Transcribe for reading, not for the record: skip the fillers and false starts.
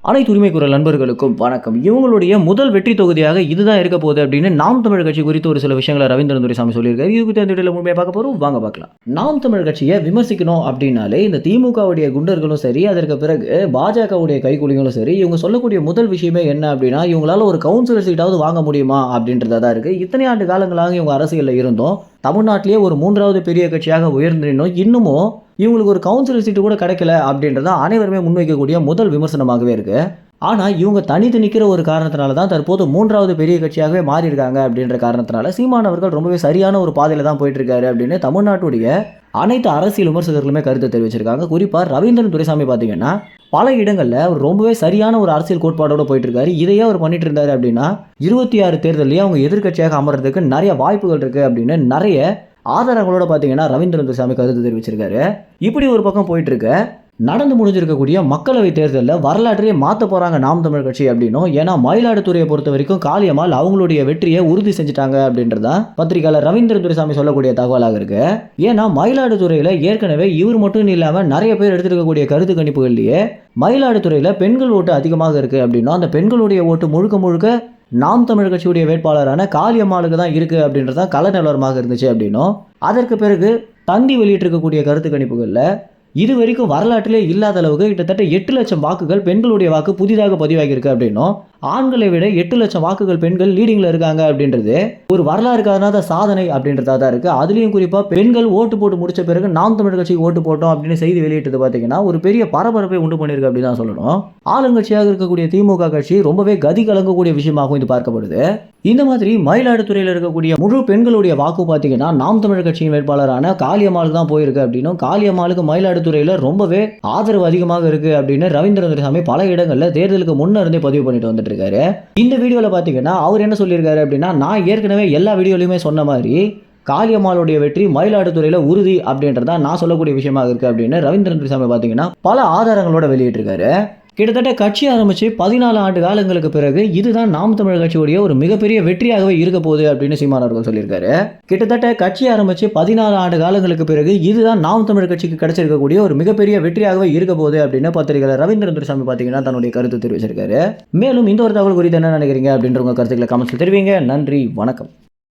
அனைத்து உரிமை குரல் நண்பர்களுக்கும் வணக்கம். இவங்களுடைய முதல் வெற்றி தொகுதியாக இதுதான் இருக்க போகுது அப்படின்னு நாம் தமிழ் கட்சி குறித்து ஒரு சில விஷயங்களை ரவீந்திரன் துரைசாமி சொல்லியிருக்காரு. இது குறித்து அந்த வீடியோல முழுமையாக பார்க்க போறோம். வாங்க பார்க்கலாம். நாம் தமிழ் கட்சியை விமர்சிக்கணும் அப்படின்னாலே இந்த திமுகவுடைய குண்டர்களும் சரி, அதற்கு பிறகு பாஜகவுடைய கைக்கூலிகளும் சரி, இவங்க சொல்லக்கூடிய முதல் விஷயமே என்ன அப்படின்னா, இவங்களால ஒரு கவுன்சிலர் சீட்டாவது வாங்க முடியுமா அப்படின்றதா தான் இருக்கு. இத்தனை ஆண்டு காலங்களாக இவங்க அரசியலில் இருந்தோம், தமிழ்நாட்டிலேயே ஒரு மூன்றாவது பெரிய கட்சியாக உயர்ந்திருந்தோம், இன்னமும் இவங்களுக்கு ஒரு கவுன்சிலர் சீட்டு கூட கிடைக்கல அப்படின்றத அனைவருமே முன்வைக்கக்கூடிய முதல் விமர்சனமாகவே இருக்கு. ஆனால் இவங்க தனித்து நிற்கிற ஒரு காரணத்தினால தான் தற்போது மூன்றாவது பெரிய கட்சியாகவே மாறி இருக்காங்க. அப்படின்ற காரணத்தினால சீமான் அவர்கள் ரொம்பவே சரியான ஒரு பாதையில் தான் போயிட்டு இருக்காரு அப்படின்னு தமிழ்நாட்டுடைய அனைத்து அரசியல் விமர்சகர்களுமே கருத்து தெரிவிச்சிருக்காங்க. குறிப்பாக ரவீந்திரன் துரைசாமி பார்த்தீங்கன்னா பல இடங்களில் அவர் ரொம்பவே சரியான ஒரு அரசியல் கோட்பாடோடு போயிட்டு இருக்காரு. இதையே அவர் பண்ணிட்டு இருந்தாரு அப்படின்னா 26 தேர்தலையும் அவங்க எதிர்கட்சியாக அமர்றதுக்கு நிறைய வாய்ப்புகள் இருக்கு அப்படின்னு நிறைய ஆதாரங்களோட பார்த்தீங்கன்னா ரவீந்திரன் துரைசாமி கருத்து தெரிவிச்சிருக்காரு. இப்படி ஒரு பக்கம் போயிட்டு இருக்க, நடந்து முடிஞ்சிருக்கக்கூடிய மக்களவை தேர்தலில் வரலாற்றையே மாற்ற போகிறாங்க நாம் தமிழ் கட்சி அப்படின்னும். ஏன்னா மயிலாடுதுறையை பொறுத்த வரைக்கும் காளியம்மாள் அவங்களுடைய வெற்றியை உறுதி செஞ்சுட்டாங்க அப்படின்றதான் பத்திரிகையாளர் ரவீந்திரன் துரைசாமி சொல்லக்கூடிய தகவலாக இருக்கு. ஏன்னா மயிலாடுதுறையில் ஏற்கனவே இவர் மட்டும் இல்லாமல் நிறைய பேர் எடுத்துருக்கக்கூடிய கருத்து கணிப்புகள்லேயே மயிலாடுதுறையில் பெண்கள் ஓட்டு அதிகமாக இருக்குது அப்படின்னும், அந்த பெண்களுடைய ஓட்டு முழுக்க முழுக்க நாம் தமிழ் கட்சியுடைய வேட்பாளரான காளியம்மாளுக்கு தான் இருக்குது அப்படின்றத கள நிலவரமாக இருந்துச்சு அப்படின்னும், அதற்கு பிறகு தந்தி வெளியிட்டிருக்கக்கூடிய கருத்து கணிப்புகளில் இது வரைக்கும் வரலாற்றிலே இல்லாத அளவுக்கு கிட்டத்தட்ட 8 லட்சம் வாக்குகள் பெண்களுடைய வாக்கு புதிதாக பதிவாகியிருக்கு அப்படின்னும், ஆண்களை விட 8 லட்சம் வாக்குகள் பெண்கள் லீடிங்கில் இருக்காங்க அப்படின்றது ஒரு வரலாறு காரணாத சாதனை அப்படின்றதா தான் இருக்குது. அதுலேயும் குறிப்பாக பெண்கள் ஓட்டு போட்டு முடிச்ச பிறகு நாம் தமிழ் கட்சிக்கு ஓட்டு போட்டோம் அப்படின்னு செய்தி வெளியிட்டது பார்த்தீங்கன்னா ஒரு பெரிய பரபரப்பை உண்டு பண்ணியிருக்கு அப்படி தான் சொல்லணும். ஆளுங்கட்சியாக இருக்கக்கூடிய திமுக கட்சி ரொம்பவே கதி கலங்கக்கூடிய விஷயமாகவும் இது பார்க்கப்படுது. இந்த மாதிரி மயிலாடுதுறையில் இருக்கக்கூடிய முழு பெண்களுடைய வாக்கு பார்த்தீங்கன்னா நாம் தமிழ் கட்சியின் வேட்பாளரான காளியம்மாளுக்கு தான் போயிருக்கு அப்படின்னும், காளியம்மாளுக்கு மயிலாடுதுறையில் ரொம்பவே ஆதரவு அதிகமாக இருக்கு அப்படின்னு ரவீந்திரன் துரைசாமி பல இடங்களில் தேர்தலுக்கு முன்ன இருந்தே பதிவு பண்ணிட்டு வந்துட்டு இருக்காரு. இந்த வீடியோவில் பார்த்தீங்கன்னா அவர் என்ன சொல்லியிருக்காரு அப்படின்னா, நான் ஏற்கனவே எல்லா வீடியோலையுமே சொன்ன மாதிரி காளியம்மாளுடைய வெற்றி மயிலாடுதுறையில் உறுதி அப்படின்றதா நான் சொல்லக்கூடிய விஷயமாக இருக்கு அப்படின்னு ரவீந்திரன் துரைசாமி பார்த்தீங்கன்னா பல ஆதாரங்களோட வெளியிட்டிருக்காரு. கிட்டத்தட்ட கட்சி ஆரம்பித்து 14 ஆண்டு காலங்களுக்கு பிறகு இதுதான் நாம் தமிழ் கட்சியுடைய ஒரு மிகப்பெரிய வெற்றியாகவே இருக்க போகுது அப்படின்னு சீமான் அவர்கள் சொல்லியிருக்காரு. கிட்டத்தட்ட கட்சி ஆரம்பித்து 14 ஆண்டு காலங்களுக்கு பிறகு இதுதான் நாம் தமிழ் கட்சிக்கு கிடைச்சிருக்கக்கூடிய ஒரு மிகப்பெரிய வெற்றியாகவே இருக்க போகுது அப்படின்னு பத்திரிகையாளர் ரவீந்திரன் துரைசாமி பார்த்தீங்கன்னா தன்னுடைய கருத்து தெரிவிச்சிருக்காரு. மேலும் இந்த ஒரு தகவல் குறித்து என்ன நினைக்கிறீங்க அப்படின்ற உங்கள் கருத்துக்களை கமெண்ட்ஸில் தெரிவிங்க. நன்றி, வணக்கம்.